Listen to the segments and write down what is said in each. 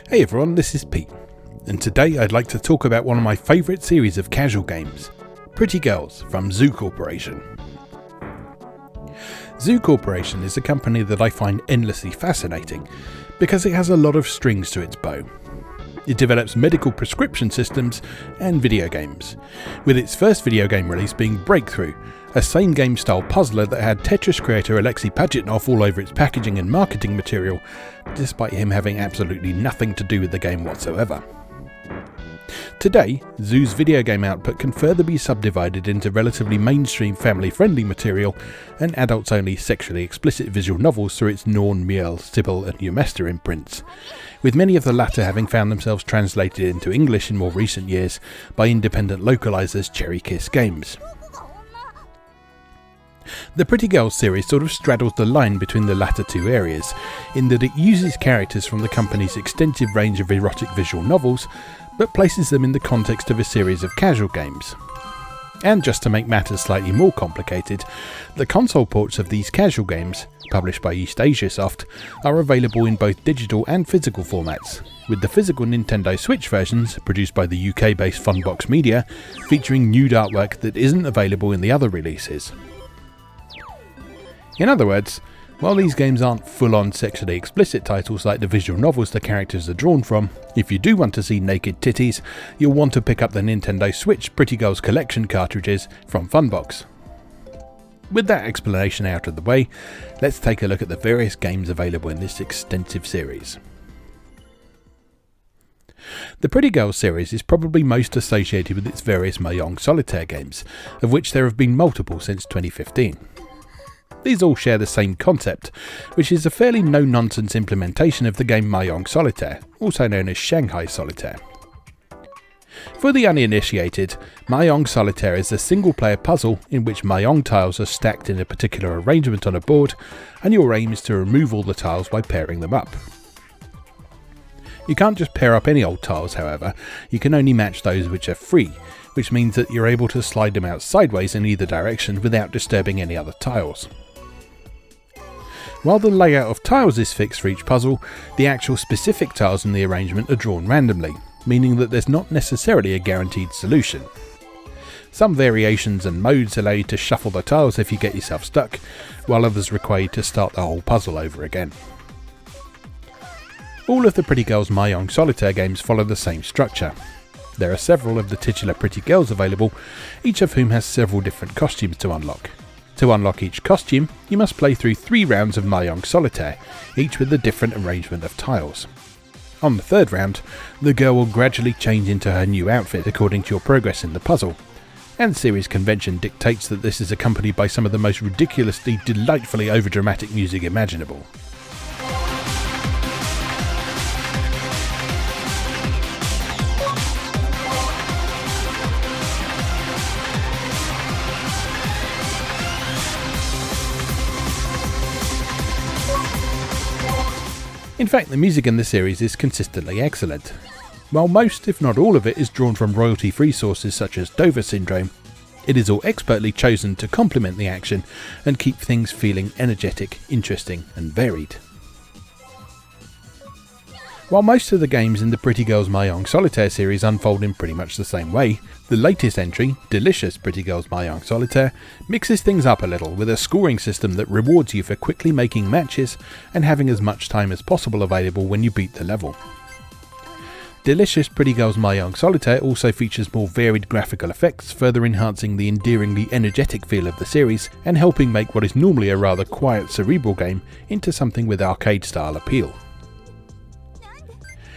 Hey everyone, this is Pete, and today I'd like to talk about one of my favourite series of casual games, Pretty Girls from Zoo Corporation. Zoo Corporation is a company that I find endlessly fascinating because it has a lot of strings to its bow. It develops medical prescription systems and video games, with its first video game release being Breakthrough, a same game style puzzler that had Tetris creator Alexei Pajitnov all over its packaging and marketing material, despite him having absolutely nothing to do with the game whatsoever. Today, Zoo's video game output can further be subdivided into relatively mainstream family-friendly material and adults-only sexually explicit visual novels through its Norn, Miel, Sybil and Umesta imprints, with many of the latter having found themselves translated into English in more recent years by independent localisers Cherry Kiss Games. The Pretty Girls series sort of straddles the line between the latter two areas, in that it uses characters from the company's extensive range of erotic visual novels, but places them in the context of a series of casual games. And just to make matters slightly more complicated, the console ports of these casual games, published by East Asia Soft, are available in both digital and physical formats, with the physical Nintendo Switch versions, produced by the UK-based Funbox Media, featuring nude artwork that isn't available in the other releases. In other words, while these games aren't full-on sexually explicit titles like the visual novels the characters are drawn from, if you do want to see naked titties, you'll want to pick up the Nintendo Switch Pretty Girls Collection cartridges from Funbox. With that explanation out of the way, let's take a look at the various games available in this extensive series. The Pretty Girls series is probably most associated with its various Mahjong Solitaire games, of which there have been multiple since 2015. These all share the same concept, which is a fairly no-nonsense implementation of the game Mahjong Solitaire, also known as Shanghai Solitaire. For the uninitiated, Mahjong Solitaire is a single-player puzzle in which Mahjong tiles are stacked in a particular arrangement on a board, and your aim is to remove all the tiles by pairing them up. You can't just pair up any old tiles, however, you can only match those which are free, which means that you're able to slide them out sideways in either direction without disturbing any other tiles. While the layout of tiles is fixed for each puzzle, the actual specific tiles in the arrangement are drawn randomly, meaning that there's not necessarily a guaranteed solution. Some variations and modes allow you to shuffle the tiles if you get yourself stuck, while others require you to start the whole puzzle over again. All of the Pretty Girls Mahjong Solitaire games follow the same structure. There are several of the titular Pretty Girls available, each of whom has several different costumes to unlock. To unlock each costume, you must play through 3 rounds of Mahjong Solitaire, each with a different arrangement of tiles. On the third round, the girl will gradually change into her new outfit according to your progress in the puzzle, and series convention dictates that this is accompanied by some of the most ridiculously, delightfully overdramatic music imaginable. In fact, the music in the series is consistently excellent. While most, if not all of it, is drawn from royalty-free sources such as Dover Syndrome, it is all expertly chosen to complement the action and keep things feeling energetic, interesting and varied. While most of the games in the Pretty Girls Mahjong Solitaire series unfold in pretty much the same way, the latest entry, Delicious Pretty Girls Mahjong Solitaire, mixes things up a little with a scoring system that rewards you for quickly making matches and having as much time as possible available when you beat the level. Delicious Pretty Girls Mahjong Solitaire also features more varied graphical effects, further enhancing the endearingly energetic feel of the series and helping make what is normally a rather quiet cerebral game into something with arcade-style appeal.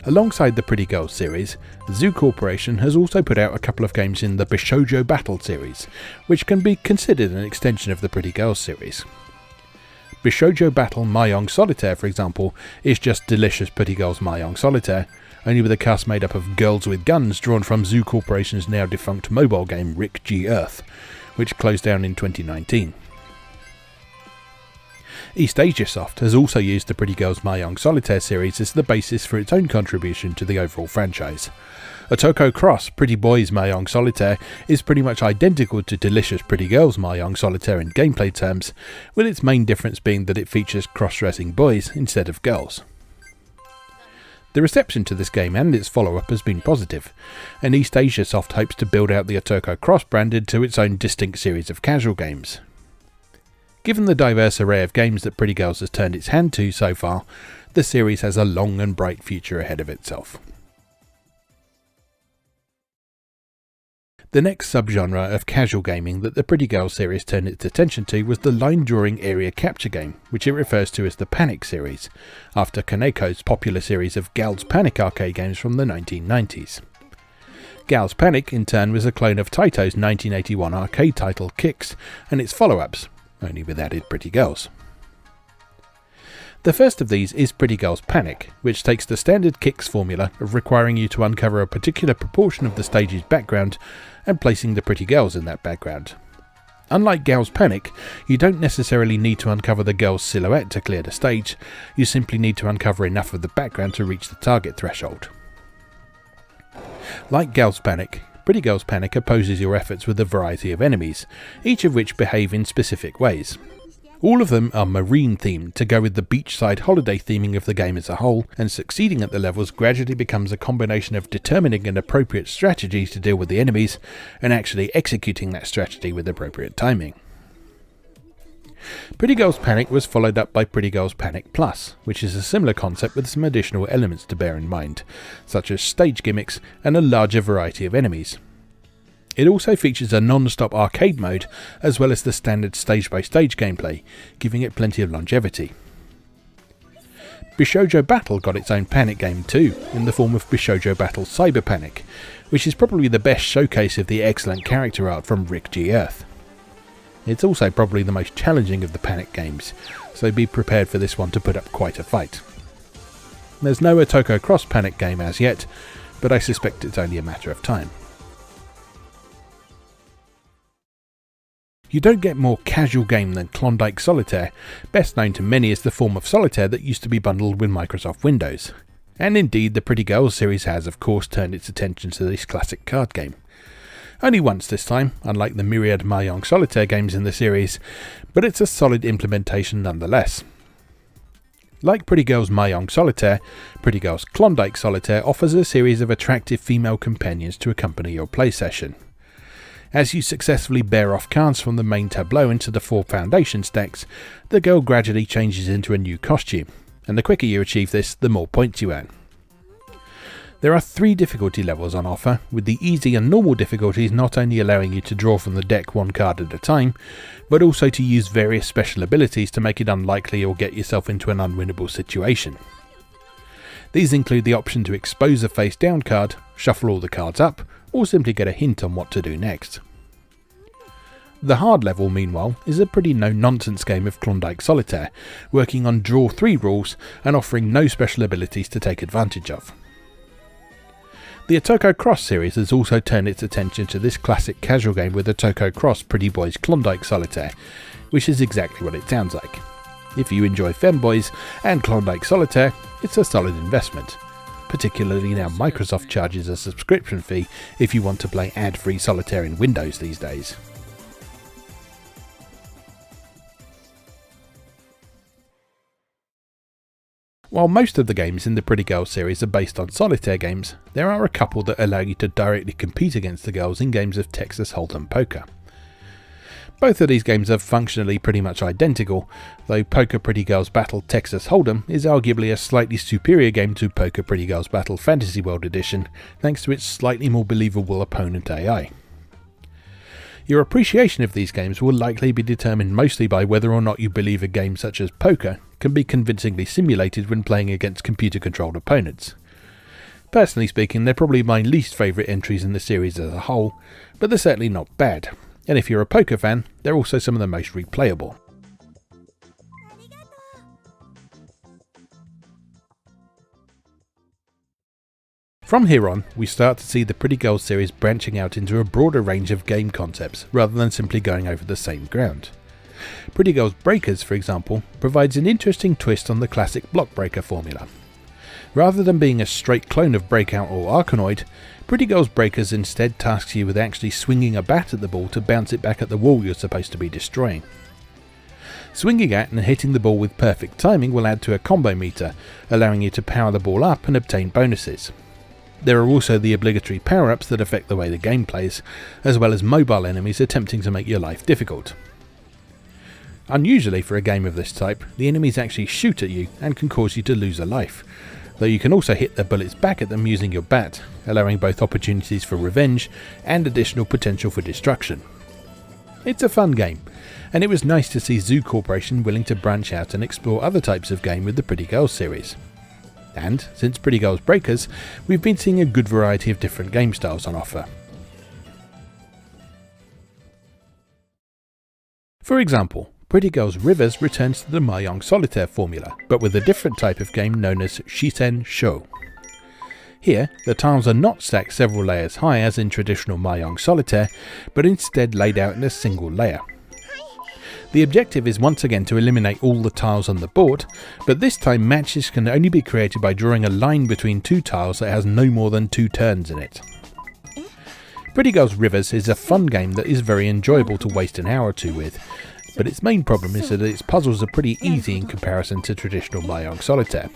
Alongside the Pretty Girls series, Zoo Corporation has also put out a couple of games in the Bishoujo Battle series, which can be considered an extension of the Pretty Girls series. Bishoujo Battle Mahjong Solitaire, for example, is just Delicious Pretty Girls Mahjong Solitaire, only with a cast made up of girls with guns drawn from Zoo Corporation's now defunct mobile game Rick G. Earth, which closed down in 2019. East Asia Soft has also used the Pretty Girls Mahjong Solitaire series as the basis for its own contribution to the overall franchise. Otoko Cross Pretty Boys Mahjong Solitaire is pretty much identical to Delicious Pretty Girls Mahjong Solitaire in gameplay terms, with its main difference being that it features cross-dressing boys instead of girls. The reception to this game and its follow-up has been positive, and East Asia Soft hopes to build out the Otoko Cross brand into its own distinct series of casual games. Given the diverse array of games that Pretty Girls has turned its hand to so far, the series has a long and bright future ahead of itself. The next subgenre of casual gaming that the Pretty Girls series turned its attention to was the line-drawing area capture game, which it refers to as the Panic series, after Kaneko's popular series of Gal's Panic arcade games from the 1990s. Gal's Panic, in turn, was a clone of Taito's 1981 arcade title Kicks and its follow-ups, only with added Pretty Girls. The first of these is Pretty Girls Panic, which takes the standard Kicks formula of requiring you to uncover a particular proportion of the stage's background and placing the pretty girls in that background. Unlike Gal's Panic, you don't necessarily need to uncover the girl's silhouette to clear the stage, you simply need to uncover enough of the background to reach the target threshold. Like Gal's Panic, Pretty Girls Panic opposes your efforts with a variety of enemies, each of which behave in specific ways. All of them are marine themed to go with the beachside holiday theming of the game as a whole, and succeeding at the levels gradually becomes a combination of determining an appropriate strategy to deal with the enemies, and actually executing that strategy with appropriate timing. Pretty Girls Panic was followed up by Pretty Girls Panic Plus, which is a similar concept with some additional elements to bear in mind, such as stage gimmicks and a larger variety of enemies. It also features a non-stop arcade mode, as well as the standard stage-by-stage gameplay, giving it plenty of longevity. Bishoujo Battle got its own Panic game too, in the form of Bishoujo Battle Cyber Panic, which is probably the best showcase of the excellent character art from Rick G. Earth. It's also probably the most challenging of the Panic games, so be prepared for this one to put up quite a fight. There's no Otoko Cross Panic game as yet, but I suspect it's only a matter of time. You don't get more casual game than Klondike Solitaire, best known to many as the form of Solitaire that used to be bundled with Microsoft Windows. And indeed, the Pretty Girls series has, of course, turned its attention to this classic card game. Only once this time, unlike the myriad Mahjong Solitaire games in the series, but it's a solid implementation nonetheless. Like Pretty Girls Mahjong Solitaire, Pretty Girls Klondike Solitaire offers a series of attractive female companions to accompany your play session. As you successfully bear off cards from the main tableau into the 4 foundation stacks, the girl gradually changes into a new costume, and the quicker you achieve this, the more points you earn. There are 3 difficulty levels on offer, with the easy and normal difficulties not only allowing you to draw from the deck 1 card at a time, but also to use various special abilities to make it unlikely or get yourself into an unwinnable situation. These include the option to expose a face down card, shuffle all the cards up, or simply get a hint on what to do next. The hard level, meanwhile, is a pretty no-nonsense game of Klondike Solitaire, working on draw 3 rules and offering no special abilities to take advantage of. The Otoko Cross series has also turned its attention to this classic casual game with Otoko Cross Pretty Boys Klondike Solitaire, which is exactly what it sounds like. If you enjoy Femboys and Klondike Solitaire, it's a solid investment, particularly now Microsoft charges a subscription fee if you want to play ad-free Solitaire in Windows these days. While most of the games in the Pretty Girls series are based on Solitaire games, there are a couple that allow you to directly compete against the girls in games of Texas Hold'em Poker. Both of these games are functionally pretty much identical, though Poker Pretty Girls Battle Texas Hold'em is arguably a slightly superior game to Poker Pretty Girls Battle Fantasy World Edition, thanks to its slightly more believable opponent AI. Your appreciation of these games will likely be determined mostly by whether or not you believe a game such as poker can be convincingly simulated when playing against computer-controlled opponents. Personally speaking, they're probably my least favourite entries in the series as a whole, but they're certainly not bad, and if you're a poker fan, they're also some of the most replayable. From here on, we start to see the Pretty Girls series branching out into a broader range of game concepts, rather than simply going over the same ground. Pretty Girls Breakers, for example, provides an interesting twist on the classic block breaker formula. Rather than being a straight clone of Breakout or Arkanoid, Pretty Girls Breakers instead tasks you with actually swinging a bat at the ball to bounce it back at the wall you're supposed to be destroying. Swinging at and hitting the ball with perfect timing will add to a combo meter, allowing you to power the ball up and obtain bonuses. There are also the obligatory power-ups that affect the way the game plays, as well as mobile enemies attempting to make your life difficult. Unusually for a game of this type, the enemies actually shoot at you and can cause you to lose a life, though you can also hit their bullets back at them using your bat, allowing both opportunities for revenge and additional potential for destruction. It's a fun game, and it was nice to see Zoo Corporation willing to branch out and explore other types of game with the Pretty Girls series. And, since Pretty Girls Breakers, we've been seeing a good variety of different game styles on offer. For example, Pretty Girls Rivers returns to the Mahjong Solitaire formula, but with a different type of game known as Shisen Sho. Here, the tiles are not stacked several layers high as in traditional Mahjong Solitaire, but instead laid out in a single layer. The objective is once again to eliminate all the tiles on the board, but this time matches can only be created by drawing a line between two tiles that has no more than 2 turns in it. Pretty Girls Rivers is a fun game that is very enjoyable to waste an hour or two with, but its main problem is that its puzzles are pretty easy in comparison to traditional Mahjong Solitaire.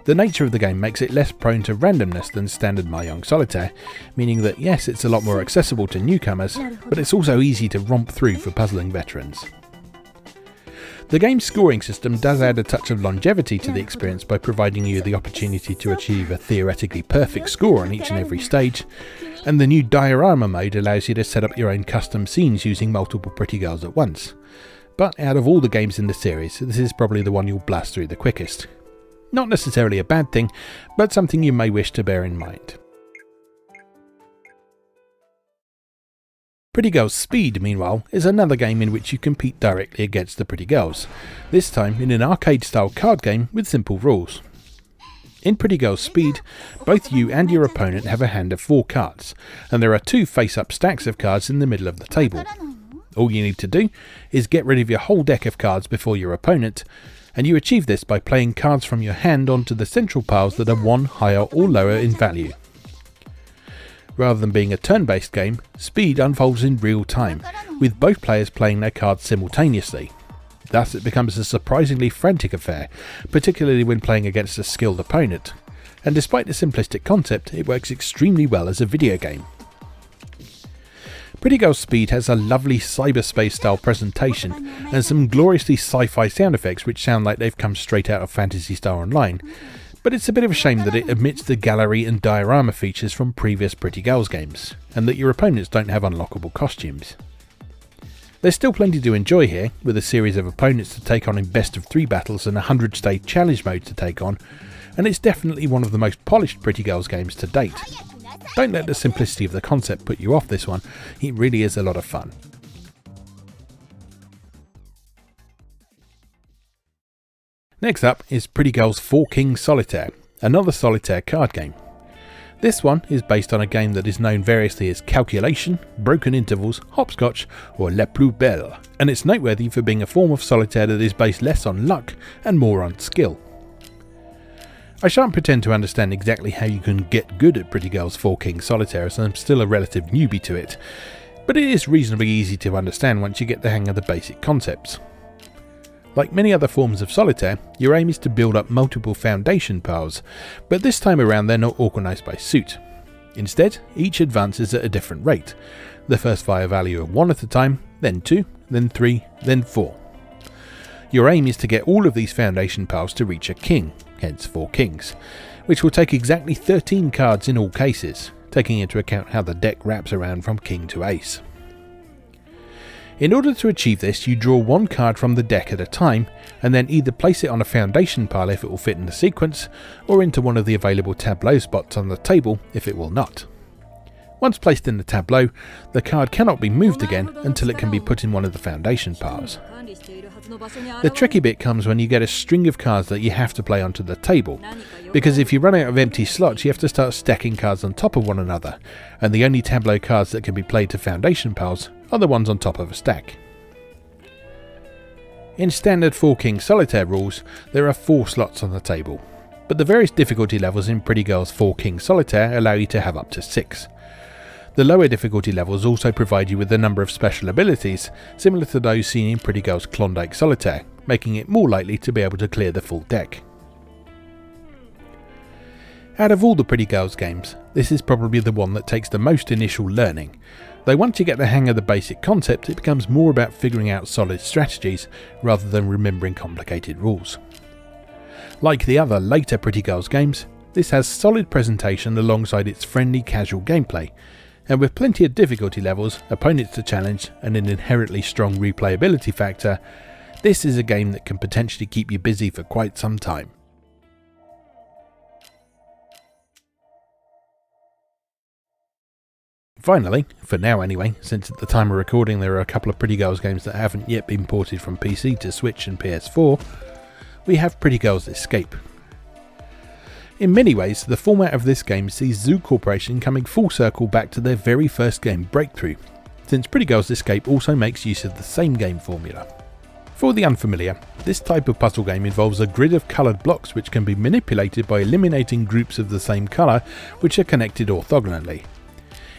The nature of the game makes it less prone to randomness than standard Mahjong Solitaire, meaning that yes, it's a lot more accessible to newcomers, but it's also easy to romp through for puzzling veterans. The game's scoring system does add a touch of longevity to the experience by providing you the opportunity to achieve a theoretically perfect score on each and every stage, and the new diorama mode allows you to set up your own custom scenes using multiple Pretty Girls at once. But out of all the games in the series, this is probably the one you'll blast through the quickest. Not necessarily a bad thing, but something you may wish to bear in mind. Pretty Girls Speed, meanwhile, is another game in which you compete directly against the Pretty Girls, this time in an arcade-style card game with simple rules. In Pretty Girls Speed, both you and your opponent have a hand of 4 cards, and there are 2 face-up stacks of cards in the middle of the table. All you need to do is get rid of your whole deck of cards before your opponent, and you achieve this by playing cards from your hand onto the central piles that are 1 higher or lower in value. Rather than being a turn-based game, Speed unfolds in real time, with both players playing their cards simultaneously. Thus it becomes a surprisingly frantic affair, particularly when playing against a skilled opponent, and despite the simplistic concept, it works extremely well as a video game. Pretty Girls Speed has a lovely cyberspace-style presentation and some gloriously sci-fi sound effects which sound like they've come straight out of Phantasy Star Online, but it's a bit of a shame that it omits the gallery and diorama features from previous Pretty Girls games, and that your opponents don't have unlockable costumes. There's still plenty to enjoy here, with a series of opponents to take on in best of 3 battles and a 100-stage challenge mode to take on, and it's definitely one of the most polished Pretty Girls games to date. Don't let the simplicity of the concept put you off this one, it really is a lot of fun. Next up is Pretty Girls 4 Kings Solitaire, another solitaire card game. This one is based on a game that is known variously as Calculation, Broken Intervals, Hopscotch, or La Plus Belle, and it's noteworthy for being a form of solitaire that is based less on luck and more on skill. I shan't pretend to understand exactly how you can get good at Pretty Girls 4 Kings Solitaire, as I'm still a relative newbie to it, but it is reasonably easy to understand once you get the hang of the basic concepts. Like many other forms of solitaire, your aim is to build up multiple foundation piles, but this time around they're not organised by suit. Instead, each advances at a different rate, the first via value of 1 at a time, then 2, then 3, then 4. Your aim is to get all of these foundation piles to reach a king, hence 4 kings, which will take exactly 13 cards in all cases, taking into account how the deck wraps around from king to ace. In order to achieve this, you draw 1 card from the deck at a time, and then either place it on a foundation pile if it will fit in the sequence, or into one of the available tableau spots on the table if it will not. Once placed in the tableau, the card cannot be moved again until it can be put in one of the foundation piles. The tricky bit comes when you get a string of cards that you have to play onto the table, because if you run out of empty slots you have to start stacking cards on top of one another, and the only tableau cards that can be played to foundation piles are the ones on top of a stack. In standard 4 King Solitaire rules, there are 4 slots on the table, but the various difficulty levels in Pretty Girls 4 King Solitaire allow you to have up to 6. The lower difficulty levels also provide you with a number of special abilities, similar to those seen in Pretty Girl's Klondike Solitaire, making it more likely to be able to clear the full deck. Out of all the Pretty Girls games, this is probably the one that takes the most initial learning, though once you get the hang of the basic concept it becomes more about figuring out solid strategies rather than remembering complicated rules. Like the other later Pretty Girls games, this has solid presentation alongside its friendly casual gameplay, and with plenty of difficulty levels, opponents to challenge and an inherently strong replayability factor, this is a game that can potentially keep you busy for quite some time. Finally, for now anyway, since at the time of recording there are a couple of Pretty Girls games that haven't yet been ported from PC to Switch and PS4, we have Pretty Girls Escape. In many ways, the format of this game sees Zoo Corporation coming full circle back to their very first game breakthrough, since Pretty Girls Escape also makes use of the same game formula. For the unfamiliar, this type of puzzle game involves a grid of coloured blocks which can be manipulated by eliminating groups of the same colour which are connected orthogonally.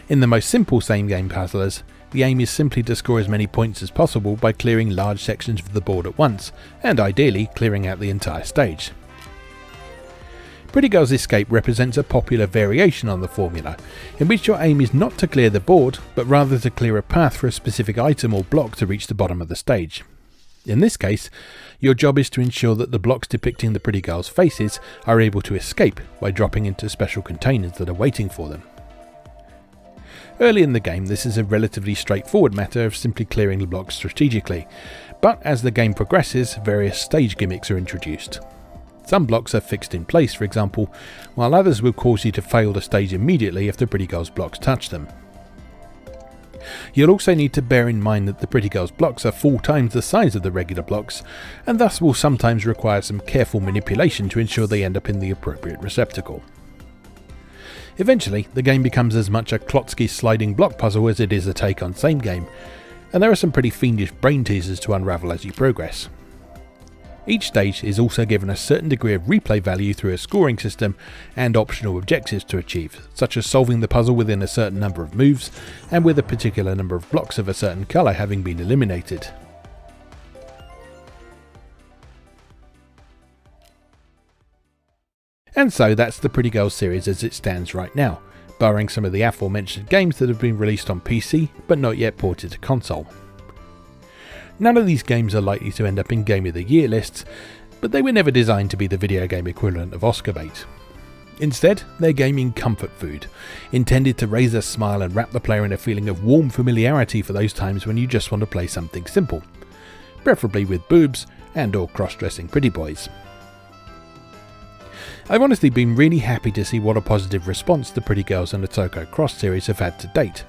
In the most simple same game puzzlers, the aim is simply to score as many points as possible by clearing large sections of the board at once, and ideally clearing out the entire stage. Pretty Girls Escape represents a popular variation on the formula, in which your aim is not to clear the board, but rather to clear a path for a specific item or block to reach the bottom of the stage. In this case, your job is to ensure that the blocks depicting the Pretty Girls' faces are able to escape by dropping into special containers that are waiting for them. Early in the game, this is a relatively straightforward matter of simply clearing the blocks strategically, but as the game progresses, various stage gimmicks are introduced. Some blocks are fixed in place, for example, while others will cause you to fail the stage immediately if the Pretty Girls blocks touch them. You'll also need to bear in mind that the Pretty Girls blocks are 4 times the size of the regular blocks, and thus will sometimes require some careful manipulation to ensure they end up in the appropriate receptacle. Eventually, the game becomes as much a Klondike sliding block puzzle as it is a take on same game, and there are some pretty fiendish brain teasers to unravel as you progress. Each stage is also given a certain degree of replay value through a scoring system and optional objectives to achieve, such as solving the puzzle within a certain number of moves and with a particular number of blocks of a certain colour having been eliminated. And so that's the Pretty Girls series as it stands right now, barring some of the aforementioned games that have been released on PC but not yet ported to console. None of these games are likely to end up in Game of the Year lists, but they were never designed to be the video game equivalent of Oscar bait. Instead, they're gaming comfort food, intended to raise a smile and wrap the player in a feeling of warm familiarity for those times when you just want to play something simple, preferably with boobs and or cross-dressing pretty boys. I've honestly been really happy to see what a positive response the Pretty Girls and Otoko Cross series have had to date.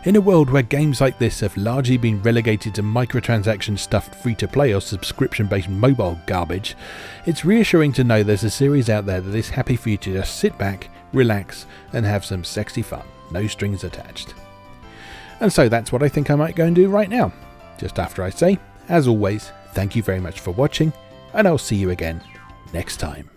In a world where games like this have largely been relegated to microtransaction stuffed free-to-play or subscription-based mobile garbage, it's reassuring to know there's a series out there that is happy for you to just sit back, relax, and have some sexy fun, no strings attached. And so that's what I think I might go and do right now, just after I say, as always, thank you very much for watching, and I'll see you again next time.